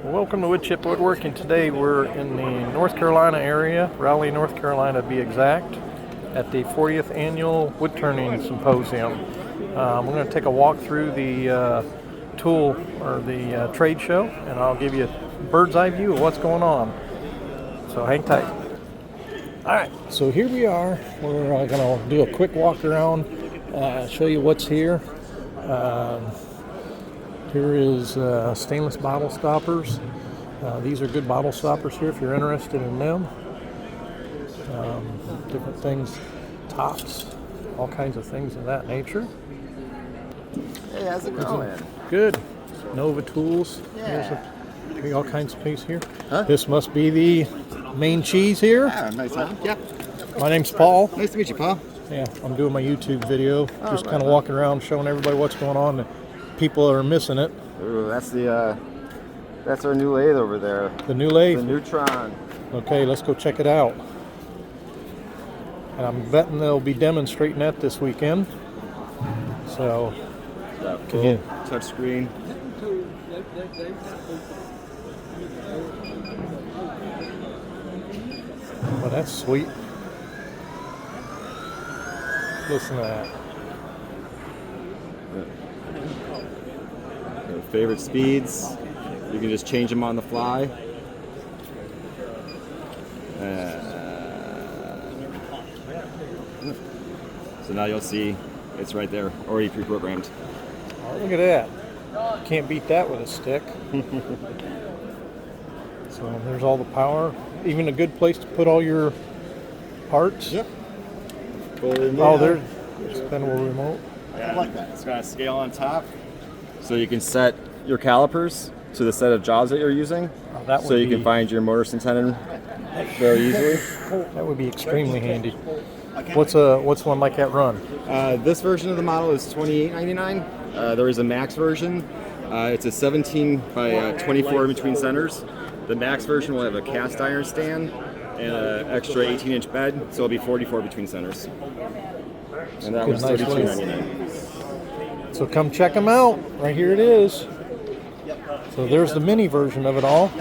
Welcome to Wood Chip Woodworking. Today we're in the North Carolina area, Raleigh, North Carolina to be exact, at the 40th Annual Wood Turning Symposium. We're going to take a walk through the tool or the trade show, and I'll give you a bird's eye view of what's going on. So hang tight. Alright, so here we are. We're going to do a quick walk around, show you what's here. Here is stainless bottle stoppers. These are good bottle stoppers here if you're interested in them. Different things, tops, all kinds of things of that nature. Hey, how's it going? Good. Nova tools. Yeah. Here's all kinds of things here. Huh? This must be the main cheese here. Yeah, nice, huh? Yeah. My name's Paul. Nice to meet you, Paul. Yeah, I'm doing my YouTube video, just right kind of on. walking around showing everybody what's going on. And people are missing it. Ooh, that's our new lathe over there. The new lathe. The Neutron. Okay, let's go check it out. And I'm betting they'll be demonstrating that this weekend. So, Full touch screen. well, that's sweet. Listen to that. Your favorite speeds. You can just change them on the fly. So now you'll see it's right there, already pre-programmed. Oh, look at that. Can't beat that with a stick. So there's all the power. Even a good place to put all your parts. Yep. Oh, there's spinable remote. I like that. It's got a scale on top, so you can set your calipers to the set of jobs that you're using. Oh, that so would you be, can find your motor tendon very easily. That would be extremely handy. What's one like that run? This version of the model is $28.99. There is a max version. It's a 17 by 24 in between centers. The max version will have a cast iron stand and an extra 18-inch bed, so it'll be 44 between centers. And that was Nice $32.99. So come check them out. Right here it is. So there's the mini version of it all.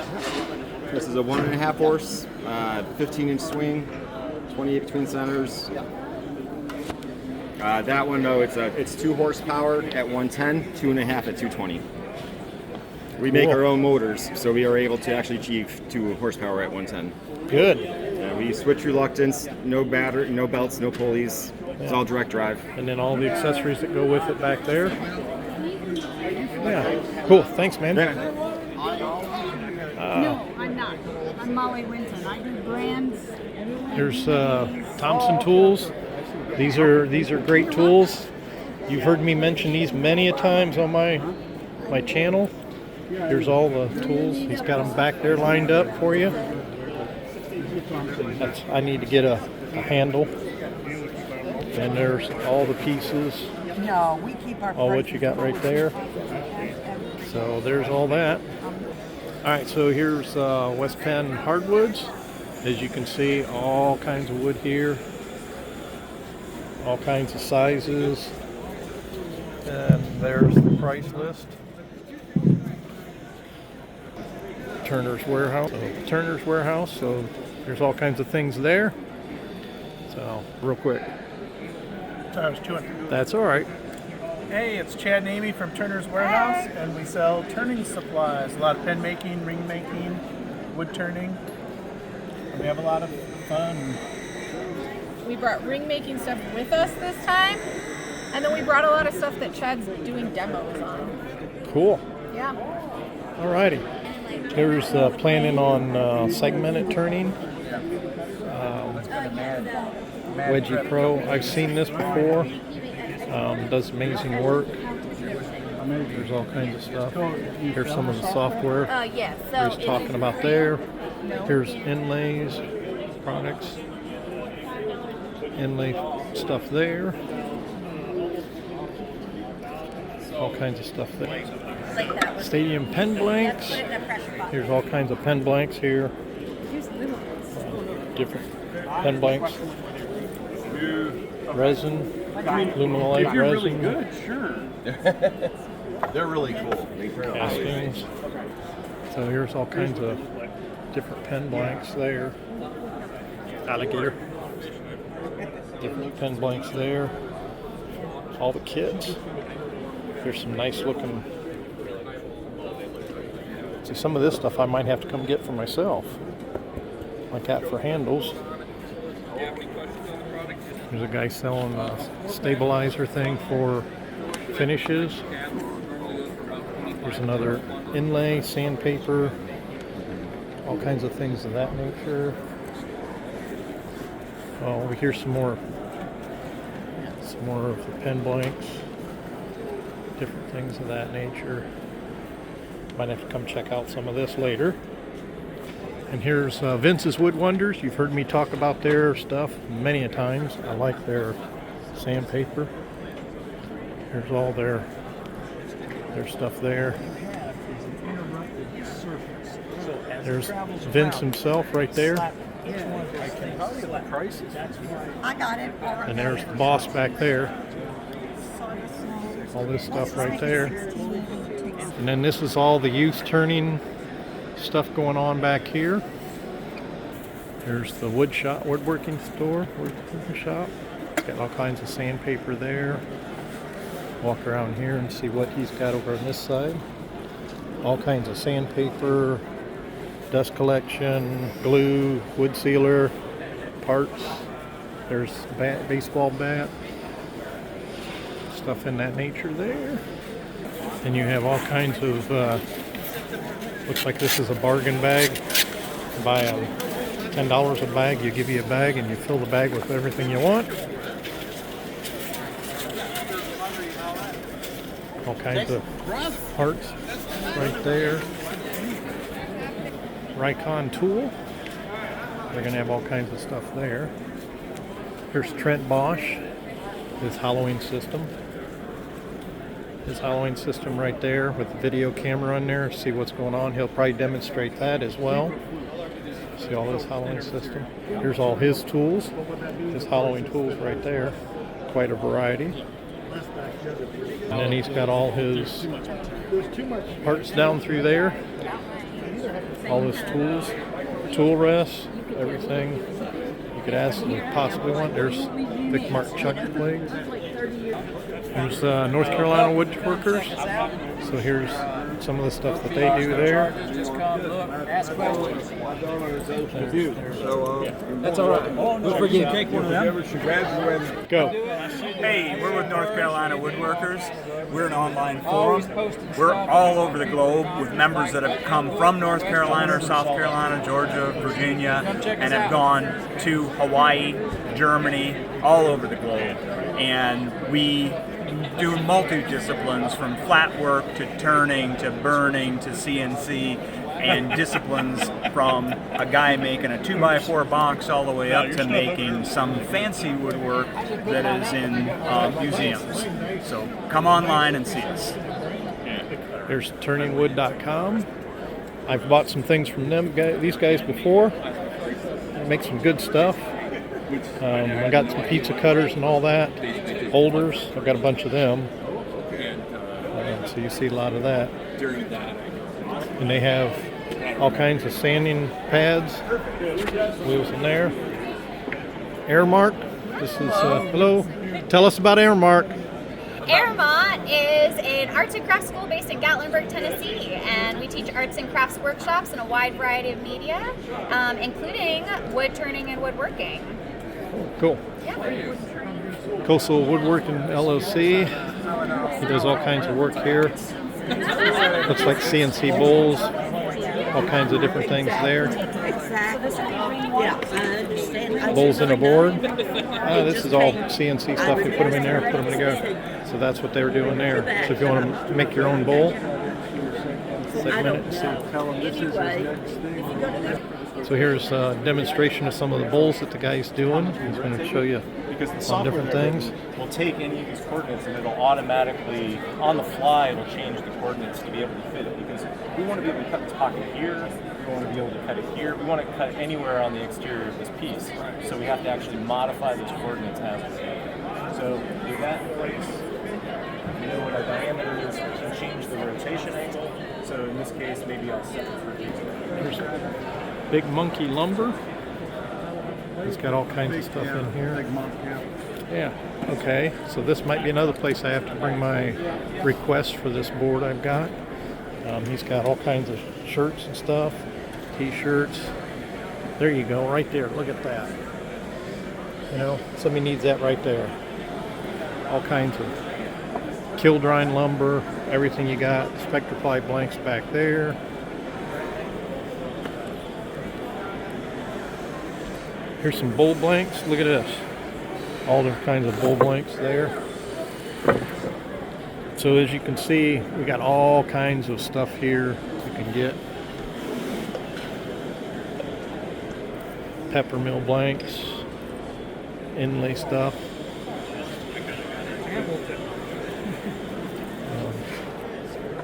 This is a 1.5 horse, 15-inch swing, 28 between centers. That one though, it's 2 horsepower at 110, 2.5 at 220. We make our own motors, so we are able to actually achieve 2 horsepower at 110. Good. We switch reluctance, no battery, no belts, no pulleys. It's all direct drive. And then all the accessories that go with it back there. Yeah. Cool. Thanks, man. Yeah. No, I'm not. I'm Molly Winton. I do brands. Here's Thompson tools. These are great tools. You've heard me mention these many a times on my channel. Here's all the tools. He's got them back there lined up for you. I need to get a handle. And there's all the pieces. No, we keep our. All what you got right there. So there's all that. All right, so here's West Penn hardwoods. As you can see, all kinds of wood here. All kinds of sizes. And there's the price list. Turner's Warehouse. So there's all kinds of things there. So real quick. Sorry, I was chewing. That's all right. Hey, it's Chad and Amy from Turner's Warehouse, and we sell turning supplies. A lot of pen making, ring making, wood turning. And we have a lot of fun. We brought ring making stuff with us this time, and then we brought a lot of stuff that Chad's doing demos on. Cool. Yeah. All righty. Here's planning on segmented turning. Wedgie Pro. I've seen this before. Does amazing work. There's all kinds of stuff. Here's some of the software Yes. So he's talking about there. Here's inlays, products, inlay stuff there. All kinds of stuff there. Stadium pen blanks. Here's all kinds of pen blanks here. Different pen blanks. Resin, Luminolite If you're resin. really good, sure. They're really cool. Castings. So here's all kinds of different pen blanks there. Alligator. Different pen blanks there. All the kits. There's some nice looking. See, some of this stuff I might have to come get for myself. Like that for handles. There's a guy selling a stabilizer thing for finishes. There's another inlay, sandpaper, all kinds of things of that nature. Oh, over here some more of the pen blanks, different things of that nature. Might have to come check out some of this later. And here's Vince's Wood Wonders. You've heard me talk about their stuff many a times. I like their sandpaper. Here's all their stuff there. There's Vince himself right there. I got it. And there's the boss back there. All this stuff right there. And then this is all the youth turning stuff going on back here. There's the woodworking store, woodworking shop. It's got all kinds of sandpaper there. Walk around here and see what he's got over on this side. All kinds of sandpaper, dust collection, glue, wood sealer, parts. There's baseball bat, stuff in that nature there. And you have all kinds of, looks like this is a bargain bag. Buy $10 a bag, you give you a bag and you fill the bag with everything you want. All kinds of parts right there. Raycon tool. They're going to have all kinds of stuff there. Here's Trent Bosch, his Halloween system. His Halloween system right there with the video camera on there. See what's going on. He'll probably demonstrate that as well. See all this Halloween system. Here's all his tools. His Halloween tools right there. Quite a variety. And then he's got all his parts down through there. All his tools, tool rests, everything you could ask you possibly want. There's Vic Mark chuck blades. There's North Carolina Woodworkers. So here's some of the stuff that they do there. Just come, look, ask questions. That's all right. Don't forget, take one of them. Go. Hey, we're with North Carolina Woodworkers. We're an online forum. We're all over the globe with members that have come from North Carolina, South Carolina, Georgia, Virginia, and have gone to Hawaii, Germany, all over the globe. And we do multi-disciplines from flat work to turning to burning to CNC, and disciplines from a guy making a 2x4 box all the way up to making some fancy woodwork that is in museums. So come online and see us. There's turningwood.com. I've bought some things from these guys before. They make some good stuff. I got some pizza cutters and all that. Holders, I've got a bunch of them. So you see a lot of that. And they have all kinds of sanding pads, wheels in there. Airmark, this is, hello, tell us about Airmark. Airmont is an arts and crafts school based in Gatlinburg, Tennessee, and we teach arts and crafts workshops in a wide variety of media, including wood turning and woodworking. Cool. Yeah. Coastal Woodworking LLC. He does all kinds of work here. Looks like CNC bowls, all kinds of different things there. Bowls in a board. This is all CNC stuff. You put them in there, put them together. So that's what they were doing there. So if you want to make your own bowl, segment it and see. Tell them this is his next thing. So here's a demonstration of some of the bowls that the guy's doing. He's going to show you on different things. We'll take any of these coordinates and it'll automatically, on the fly, it'll change the coordinates to be able to fit it, because we want to be able to cut this pocket here, we want to be able to cut it here, we want to cut anywhere on the exterior of this piece. So we have to actually modify those coordinates as we go. So with that in place, we know what our diameter is, we can change the rotation angle, So in this case, maybe I'll set it for Here's Big Monkey Lumber. It's got all kinds of stuff in here. Big monk, Yeah, okay. So this might be another place I have to bring my request for this board I've got. He's got all kinds of shirts and stuff, t-shirts. There you go, right there. Look at that. You know, somebody needs that right there. All kinds of Kildrine lumber, everything you got. Spectrafly blanks back there. Here's some bowl blanks. Look at this. All different kinds of bowl blanks there. So as you can see, we got all kinds of stuff here you can get. Peppermill blanks, inlay stuff.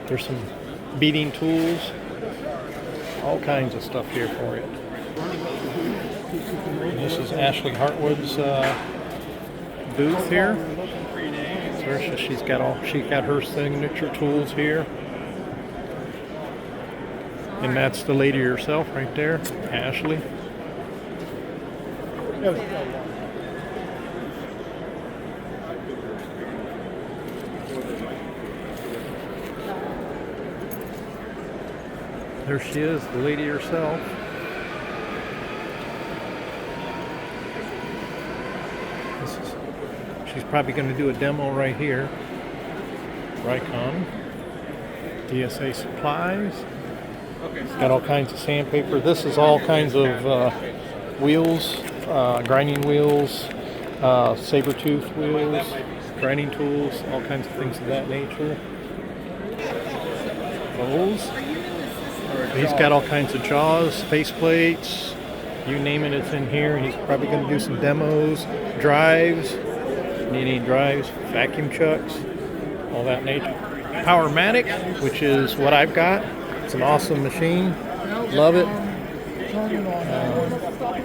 There's some beading tools, all kinds of stuff here for you. And this is Ashley Hartwood's booth here. So she's got her signature tools here. And that's the lady herself right there, Ashley. There she is, the lady herself. She's probably going to do a demo right here. Rikon. DSA Supplies. It's got all kinds of sandpaper. This is all kinds of wheels, grinding wheels, saber-tooth wheels, grinding tools, all kinds of things of that nature. Bowls. He's got all kinds of jaws, face plates, you name it, it's in here. He's probably going to do some demos, drives, need any drives, vacuum chucks, all that nature. Powermatic, which is what I've got. It's an awesome machine. Love it.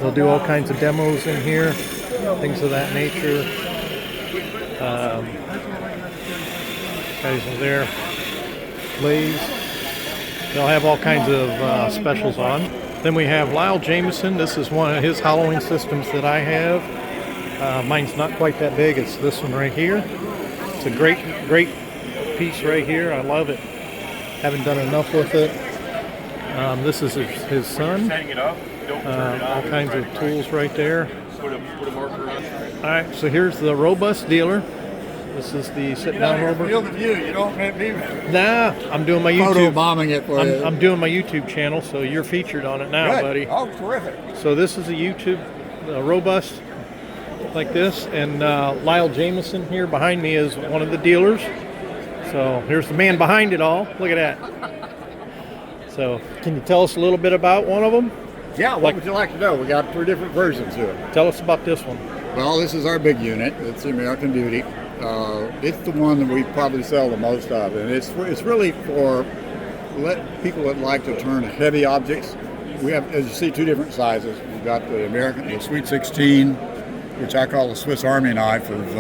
They'll do all kinds of demos in here, things of that nature. Guys are there. Lathes. They'll have all kinds of specials on. Then we have Lyle Jameson. This is one of his hollowing systems that I have. Mine's not quite that big. It's this one right here. It's a great piece right here. I love it. Haven't done enough with it. This is his son. All kinds of tools right there. All right, so here's the robust dealer. This is the sit-down rover. Field of view. You don't make me. Nah, I'm doing my YouTube. Photo bombing it for you. I'm doing my YouTube channel, so you're featured on it now, Good. buddy. Oh, terrific. So this is a YouTube robust like this, and Lyle Jameson here behind me is one of the dealers. So here's the man behind it all. Look at that. So can you tell us a little bit about one of them? Yeah, what would you like to know? We got 3 different versions of it. Tell us about this one. Well, this is our big unit. It's the American Beauty. It's the one that we probably sell the most of, and it's really for people that like to turn heavy objects. We have, as you see, 2 different sizes. We've got the American, the Sweet 16, which I call the Swiss Army knife of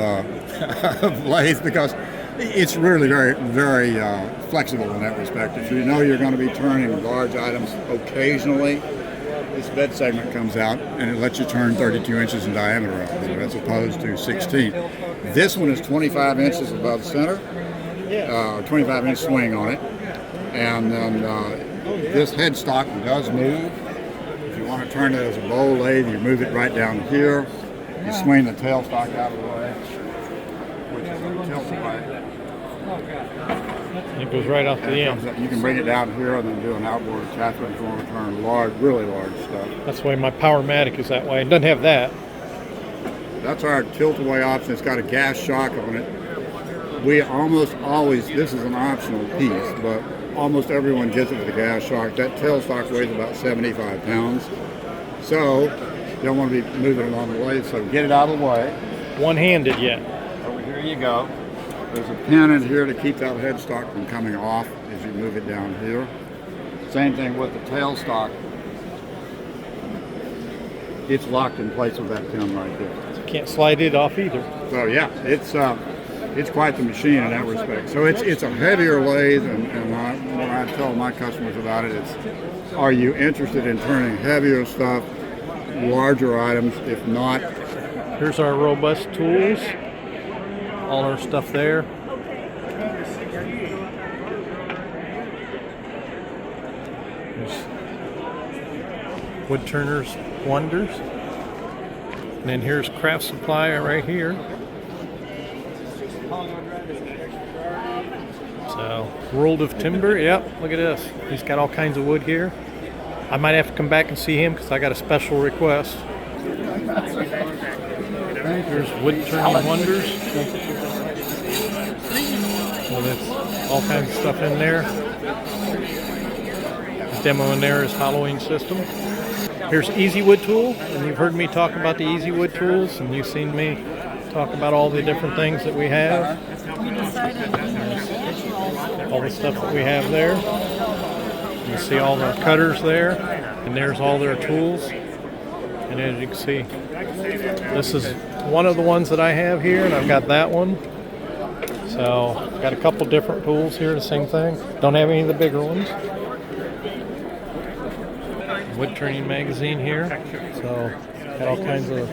lathe, because it's really very, very flexible in that respect. If you know you're going to be turning large items occasionally, this bed segment comes out and it lets you turn 32 inches in diameter as opposed to 16. This one is 25 inches above center, 25-inch swing on it, and then this headstock does move. If you want to turn it as a bowl lathe, you move it right down here. You swing the tailstock out of the way, which is a tilt right. It goes right off to the end. You can bring it down here and then do an outboard attachment if you want to turn large, really large stuff. That's why my Powermatic is that way. It doesn't have that. That's our tilt-away option. It's got a gas shock on it. We almost always, this is an optional piece, but almost everyone gets it with a gas shock. That tailstock weighs about 75 pounds. So you don't want to be moving it on the lathe, so get it out of the way. One-handed yet. Over here you go. There's a pin in here to keep that headstock from coming off as you move it down here. Same thing with the tailstock. It's locked in place with that pin right there. So you can't slide it off either. So yeah, it's quite the machine in that respect. So it's a heavier lathe, and when I tell my customers about it. It's, are you interested in turning heavier stuff, larger items? If not, Here's our robust tools. All our stuff there. There's Wood Turner's Wonders. And then here's Craft Supply right here. So, World of Timber. Yep, look at this. He's got all kinds of wood here. I might have to come back and see him because I got a special request. Here's Wood Turning Wonders. So that's all kinds of stuff in there. The demo in there is Halloween system. Here's Easy Wood Tool, and you've heard me talk about the Easy Wood tools, and you've seen me talk about all the different things that we have. All the stuff that we have there. You see all the cutters there, and there's all their tools. And as you can see, this is one of the ones that I have here, and I've got that one. So I've got a couple different tools here, the same thing. Don't have any of the bigger ones. Wood Turning magazine here. So got all kinds of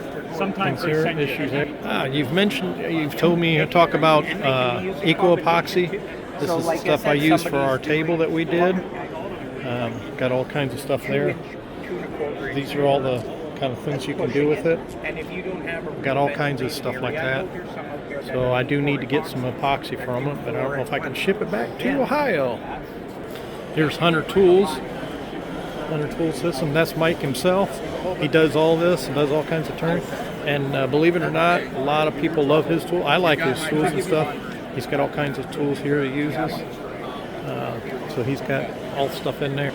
things here, issues there. You've told me to talk about eco epoxy. This is the stuff I use for our table that we did. Got all kinds of stuff there. These are all the kind of things you can do with it. Got all kinds of stuff like that. So I do need to get some epoxy from it, but I don't know if I can ship it back to Ohio. Here's Hunter Tools. Hunter Tool System. That's Mike himself. He does all this and does all kinds of turning. And believe it or not, a lot of people love his tool. I like his tools and stuff. He's got all kinds of tools here he uses. So he's got all the stuff in there.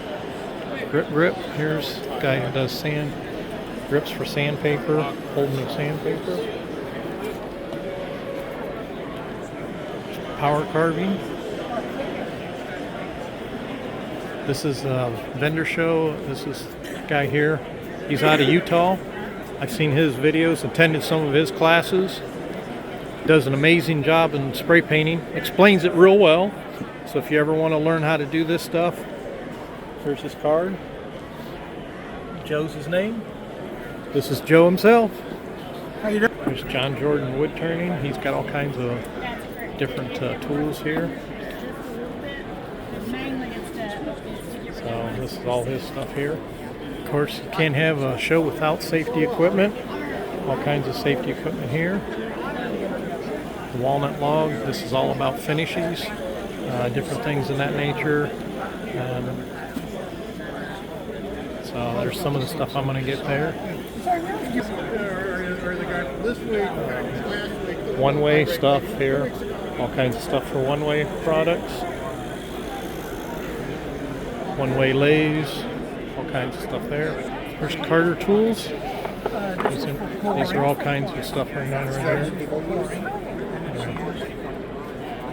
Grip. Here's a guy who does sand. Grips for sandpaper, holding the sandpaper. Power carving. This is a vendor show. This is a guy here. He's out of Utah. I've seen his videos, attended some of his classes. Does an amazing job in spray painting. Explains it real well. So if you ever want to learn how to do this stuff, here's his card. Joe's his name. This is Joe himself. How you doing? There's John Jordan Wood Turning. He's got all kinds of different tools here. So this is all his stuff here. Of course, you can't have a show without safety equipment. All kinds of safety equipment here. The walnut log. This is all about finishes, different things in that nature. So there's some of the stuff I'm going to get there. One-way stuff here. All kinds of stuff for one-way products. One-way lathes. All kinds of stuff there. There's Carter Tools. These are all kinds of stuff right here.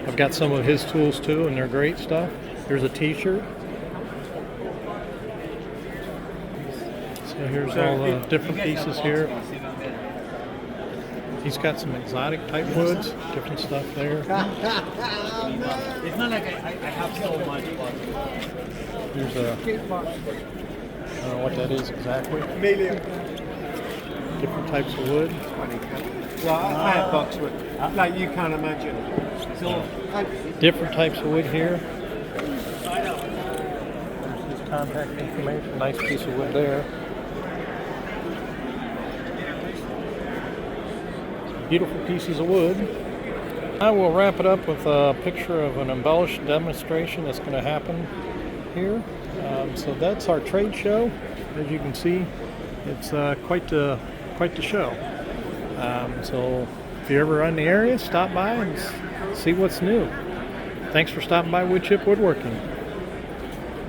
I've got some of his tools too, and they're great stuff. Here's a t-shirt. So here's all the different pieces here. He's got some exotic type woods, different stuff there. It's not like I have so much. Here's a, I don't know what that is exactly. Different types of wood. Yeah, I have boxwood, like you can't imagine. Different types of wood here. There's his contact information. Nice piece of wood there. Beautiful pieces of wood. I will wrap it up with a picture of an embellished demonstration that's going to happen here. So that's our trade show. As you can see, it's quite the show. So if you're ever in the area, stop by and see what's new. Thanks for stopping by Wood Chip Woodworking.